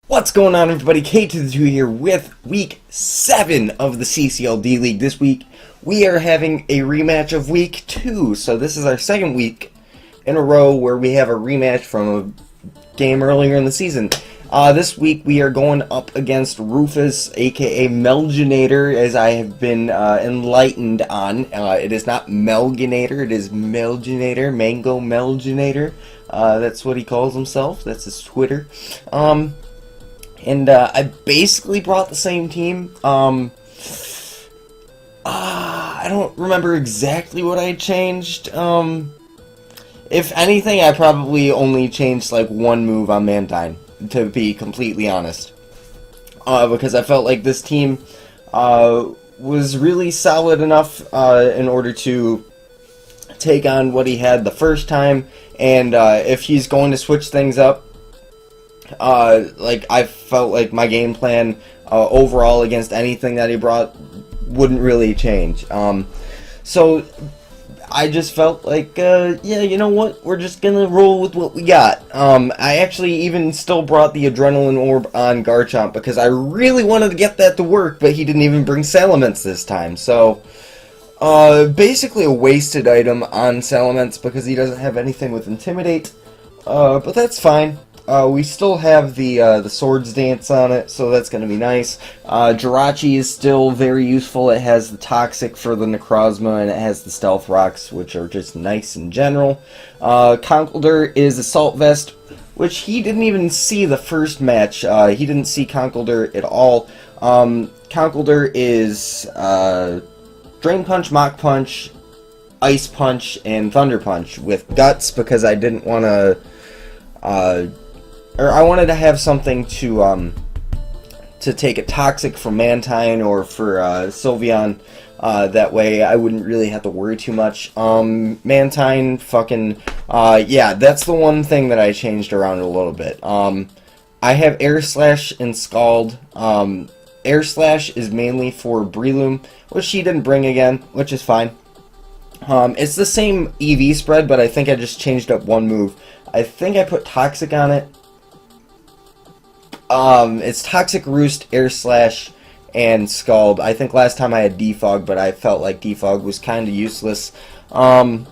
What's going on, everybody? K to the 2 here with week 7 of the CCL D League. This week we are having a rematch of week 2, so this is our second week in a row where we have a rematch from a game earlier in the season. This week we are going up against Rufus, aka Melginator, as I have been enlightened on. It is not Melginator, it is Melginator, Mango Melginator. That's what he calls himself, that's his Twitter. And I basically brought the same team. I don't remember exactly what I changed. If anything, I probably only changed like one move on Mantine, to be completely honest. Because I felt like this team was really solid enough in order to take on what he had the first time. And if he's going to switch things up, I felt like my game plan overall against anything that he brought wouldn't really change. So I just felt like, yeah, you know what? We're just gonna roll with what we got. I actually even still brought the Adrenaline Orb on Garchomp because I really wanted to get that to work, but he didn't even bring Salamence this time. So basically a wasted item on Salamence because he doesn't have anything with Intimidate. But that's fine. We still have the Swords Dance on it, so that's going to be nice. Jirachi is still very useful. It has the Toxic for the Necrozma, and it has the Stealth Rocks, which are just nice in general. Conkeldurr is Assault Vest, which he didn't even see the first match. He didn't see Conkeldurr at all. Conkeldurr is Drain Punch, Mach Punch, Ice Punch, and Thunder Punch with Guts, because I didn't want to... I wanted to have something to take a Toxic from Mantine or for Sylveon. That way I wouldn't really have to worry too much. Mantine, fucking... yeah, that's the one thing that I changed around a little bit. I have Air Slash and Scald. Air Slash is mainly for Breloom, which she didn't bring again, which is fine. It's the same EV spread, but I think I just changed up one move. I think I put Toxic on it. It's Toxic, Roost, Air Slash, and Scald. I think last time I had Defog, but I felt like Defog was kind of useless. Or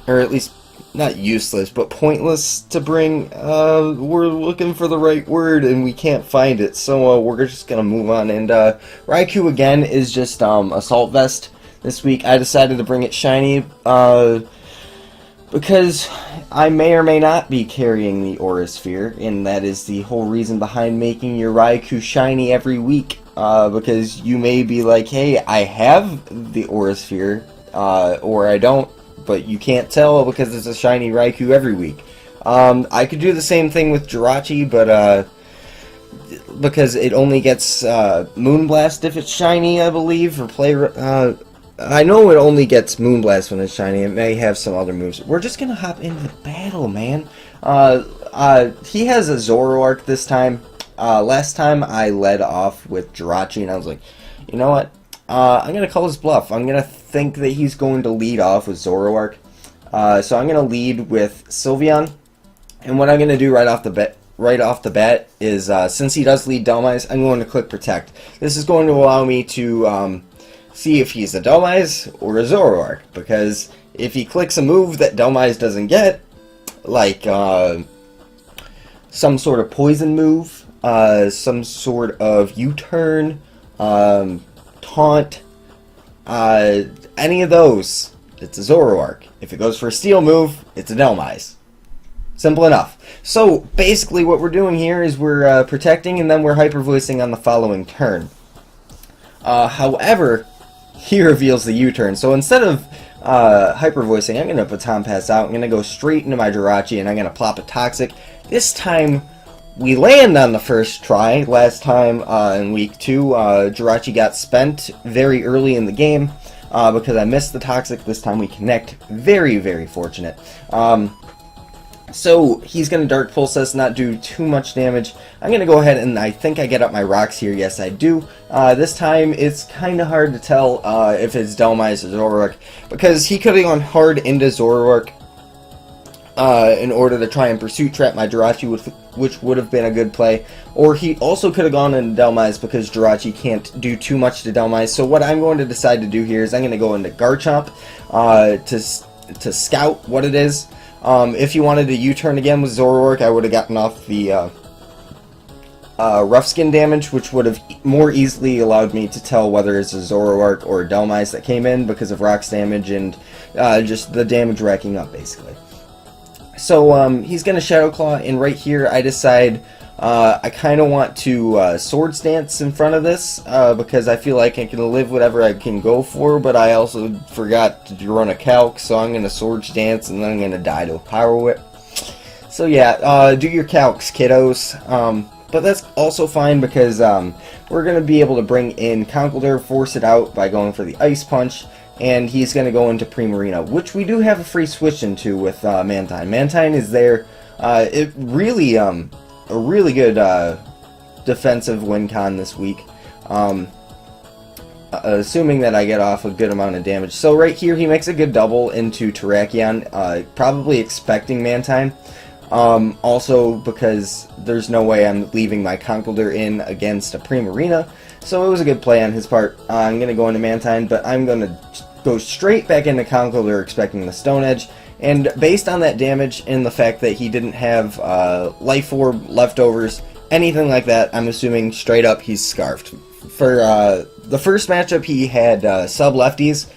at least, not useless, but pointless to bring. We're looking for the right word, and we can't find it, so we're just gonna move on. And Raikou, again, is just Assault Vest. This week I decided to bring it shiny, because I may or may not be carrying the Aura Sphere, and that is the whole reason behind making your Raikou shiny every week, because you may be like, hey, I have the Aura Sphere, or I don't, but you can't tell because it's a shiny Raikou every week. I could do the same thing with Jirachi, but because it only gets Moonblast if it's shiny, I believe, or play... I know it only gets Moonblast when it's shiny. It may have some other moves. We're just gonna hop into the battle, man. He has a Zoroark this time. Last time I led off with Jirachi, and I was like, you know what? I'm gonna call his bluff. I'm gonna think that he's going to lead off with Zoroark. So I'm gonna lead with Sylveon. And what I'm gonna do right off the bat is, since he does lead Dhelmise, I'm going to click Protect. This is going to allow me to see if he's a Dhelmise or a Zoroark, because if he clicks a move that Dhelmise doesn't get, like some sort of poison move, some sort of U-turn, taunt, any of those, it's a Zoroark. If it goes for a steel move, it's a Dhelmise. Simple enough. So basically what we're doing here is we're protecting, and then we're hyper voicing on the following turn. However, he reveals the U-turn. So instead of hyper voicing, I'm going to Baton Pass out. I'm going to go straight into my Jirachi, and I'm going to plop a Toxic. This time, we land on the first try. Last time in week 2, Jirachi got spent very early in the game because I missed the Toxic. This time we connect. Very, very fortunate. So he's going to Dark Pulse us, not do too much damage. I'm going to go ahead and I think I get up my rocks here. Yes, I do. This time it's kind of hard to tell if it's Dhelmise or Zoroark, because he could have gone hard into Zoroark in order to try and pursuit trap my Jirachi, which would have been a good play. Or he also could have gone into Dhelmise because Jirachi can't do too much to Dhelmise. So what I'm going to decide to do here is I'm going to go into Garchomp to scout what it is. If you wanted to U-turn again with Zoroark, I would have gotten off the rough skin damage, which would have more easily allowed me to tell whether it's a Zoroark or a Dhelmise that came in because of rocks damage and just the damage racking up, basically. So he's going to Shadow Claw, and right here I decide I kind of want to Swords Dance in front of this because I feel like I can live whatever I can go for, but I also forgot to run a calc, so I'm going to Swords Dance and then I'm going to die to a Power Whip. So yeah, do your calcs, kiddos. But that's also fine because we're going to be able to bring in Conkeldurr, force it out by going for the Ice Punch, and he's going to go into Primarina, which we do have a free switch into with Mantine. Mantine is there. It really, a really good defensive win con this week, assuming that I get off a good amount of damage. So right here, he makes a good double into Terrakion, probably expecting Mantine. Also because there's no way I'm leaving my Conkeldurr in against a Primarina, so it was a good play on his part. I'm going to go into Mantine, but I'm going to go straight back into Conkeldurr expecting the Stone Edge, and based on that damage and the fact that he didn't have Life Orb, Leftovers, anything like that, I'm assuming straight up he's Scarfed. For the first matchup he had Sub-Lefties,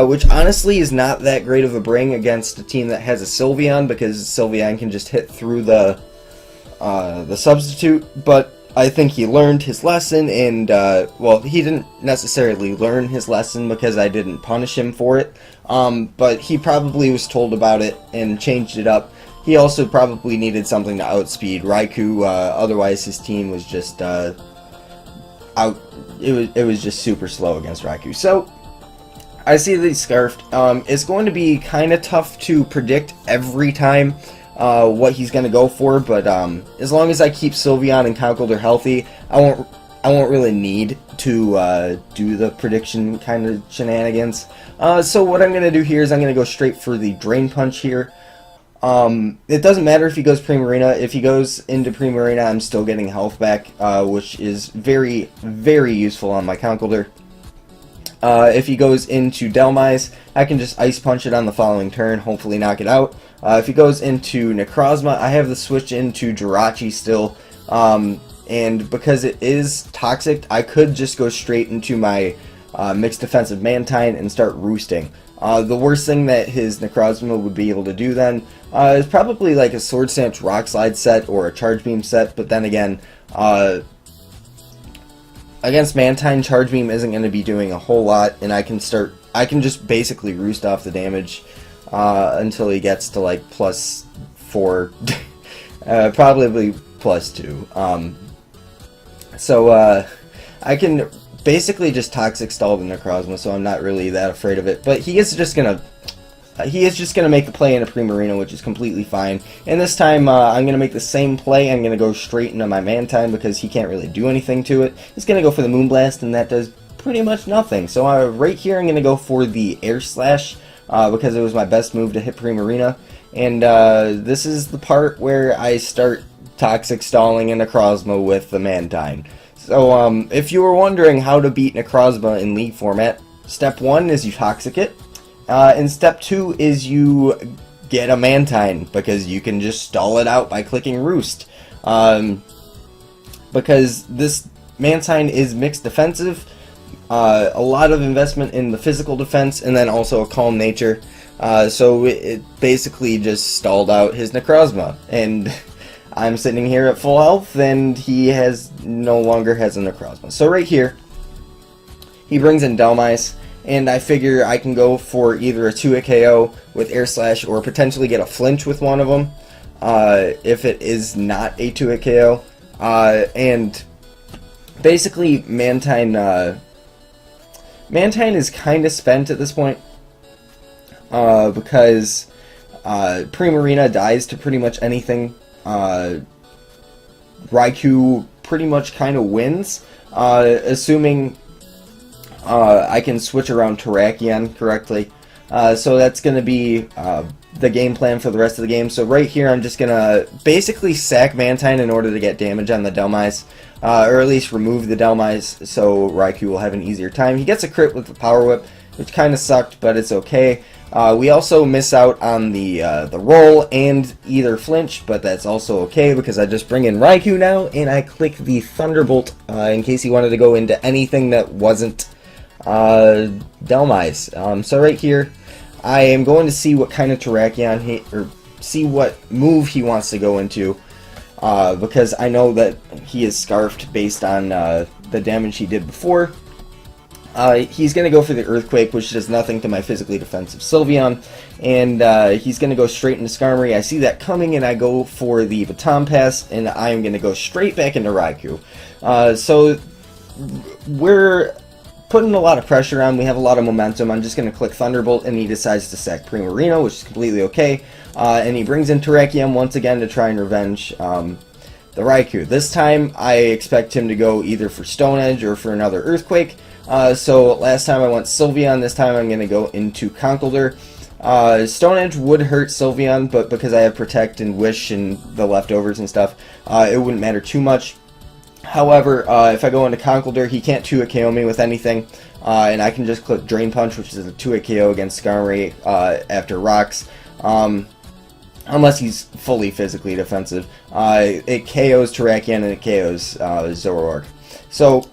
which honestly is not that great of a bring against a team that has a Sylveon, because Sylveon can just hit through the substitute, but I think he learned his lesson, and, well, he didn't necessarily learn his lesson because I didn't punish him for it, but he probably was told about it and changed it up. He also probably needed something to outspeed Raikou, otherwise his team was just, it was just super slow against Raikou. So I see that he's Scarfed. It's going to be kind of tough to predict every time what he's going to go for, but as long as I keep Sylveon and Conkeldurr healthy, I won't really need to do the prediction kind of shenanigans. So what I'm going to do here is I'm going to go straight for the Drain Punch here. It doesn't matter if he goes Primarina. If he goes into Primarina, I'm still getting health back, which is very, very useful on my Conkeldurr. If he goes into Dhelmise, I can just Ice Punch it on the following turn, hopefully knock it out. If he goes into Necrozma, I have the switch into Jirachi still, and because it is toxic, I could just go straight into my mixed defensive Mantine and start roosting. The worst thing that his Necrozma would be able to do then is probably like a Swords Dance Rock Slide set or a Charge Beam set, but then again, against Mantine, Charge Beam isn't going to be doing a whole lot, and I can just basically roost off the damage until he gets to like +4, probably +2. So I can basically just Toxic Stall the Necrozma, so I'm not really that afraid of it. But he is just gonna make the play into Primarina, which is completely fine. And this time, I'm going to make the same play. I'm going to go straight into my Mantine because he can't really do anything to it. He's going to go for the Moonblast, and that does pretty much nothing. So right here, I'm going to go for the Air Slash because it was my best move to hit Primarina. And this is the part where I start Toxic Stalling a Necrozma with the Mantine. So if you were wondering how to beat Necrozma in League format, step 1 is you Toxic it. And step 2 is you get a Mantine, because you can just stall it out by clicking Roost. Because this Mantine is mixed defensive, a lot of investment in the physical defense, and then also a calm nature. So it basically just stalled out his Necrozma. And I'm sitting here at full health, and he no longer has a Necrozma. So right here, he brings in Dhelmise. And I figure I can go for either a 2-hit KO with Air Slash or potentially get a flinch with one of them if it is not a 2-hit KO. And basically, Mantine is kind of spent at this point because Primarina dies to pretty much anything. Raikou pretty much kind of wins, assuming I can switch around Terrakion correctly. So that's going to be the game plan for the rest of the game. So right here, I'm just gonna basically sack Mantine in order to get damage on the Dhelmise, or at least remove the Dhelmise, so Raikou will have an easier time. He gets a crit with the Power Whip, which kind of sucked, but it's okay. We also miss out on the roll and either flinch, but that's also okay because I just bring in Raikou now, and I click the Thunderbolt in case he wanted to go into anything that wasn't Dhelmise. So right here, I am going to see what kind of Terrakion or see what move he wants to go into, because I know that he is Scarfed based on the damage he did before. He's going to go for the Earthquake, which does nothing to my physically defensive Sylveon, and he's going to go straight into Skarmory. I see that coming, and I go for the Baton Pass, and I am going to go straight back into Raikou. So we're putting a lot of pressure on. We have a lot of momentum. I'm just going to click Thunderbolt, and he decides to sack Primarina, which is completely okay. And he brings in Terrakion once again to try and revenge the Raikou. This time, I expect him to go either for Stone Edge or for another Earthquake. So last time I went Sylveon, this time I'm going to go into Conkeldurr. Stone Edge would hurt Sylveon, but because I have Protect and Wish and the leftovers and stuff, it wouldn't matter too much. However, if I go into Conkeldurr, he can't 2-hit KO me with anything, and I can just click Drain Punch, which is a 2-hit KO against Skarmory after Rocks. Unless he's fully physically defensive. It KOs Terrakion and it KOs Zoroark. So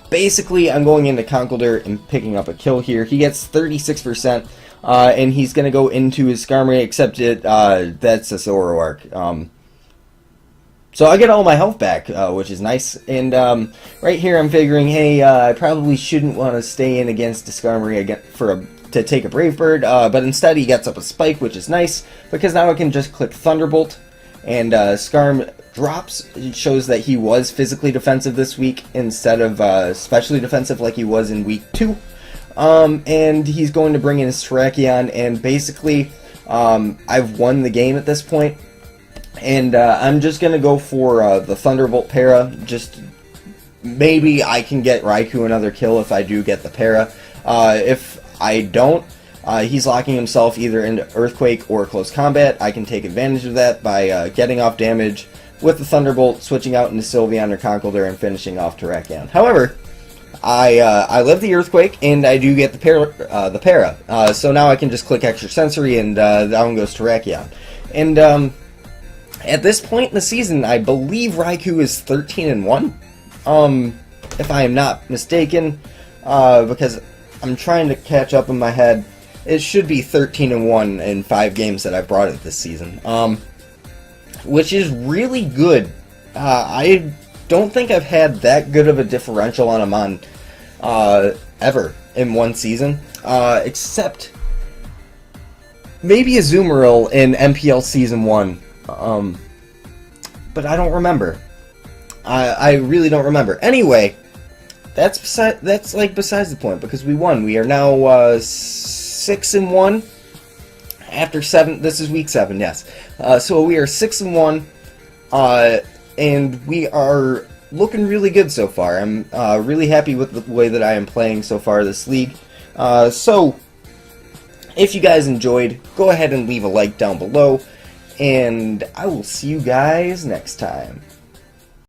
basically, I'm going into Conkeldurr and picking up a kill here. He gets 36%, and he's going to go into his Skarmory, except that's a Zoroark. So I get all my health back, which is nice. And right here, I'm figuring, hey, I probably shouldn't want to stay in against a Skarmory again to take a Brave Bird, but instead he gets up a Spike, which is nice, because now I can just click Thunderbolt, and Skarm drops. It shows that he was physically defensive this week instead of specially defensive like he was in week 2. And he's going to bring in his Terrakion, and basically I've won the game at this point. And I'm just going to go for the Thunderbolt Para. Just maybe I can get Raikou another kill if I do get the Para. If I don't, he's locking himself either into Earthquake or Close Combat. I can take advantage of that by getting off damage with the Thunderbolt, switching out into Sylveon or Conkeldurr, and finishing off Terrakion. However, I live the Earthquake, and I do get the Para. So now I can just click Extra Sensory, and down goes Terrakion. And at this point in the season, I believe Raikou is 13-1, if I am not mistaken, because I'm trying to catch up in my head. It should be 13-1 in 5 games that I've brought it this season, which is really good. I don't think I've had that good of a differential on him ever in one season, except maybe Azumarill in MPL Season 1. But I don't remember. I really don't remember. Anyway, that's besides the point, because we won. We are now 6-1 after 7. This is week 7, yes. So we are 6-1, and we are looking really good so far. I'm really happy with the way that I am playing so far this league. So if you guys enjoyed, go ahead and leave a like down below. And I will see you guys next time.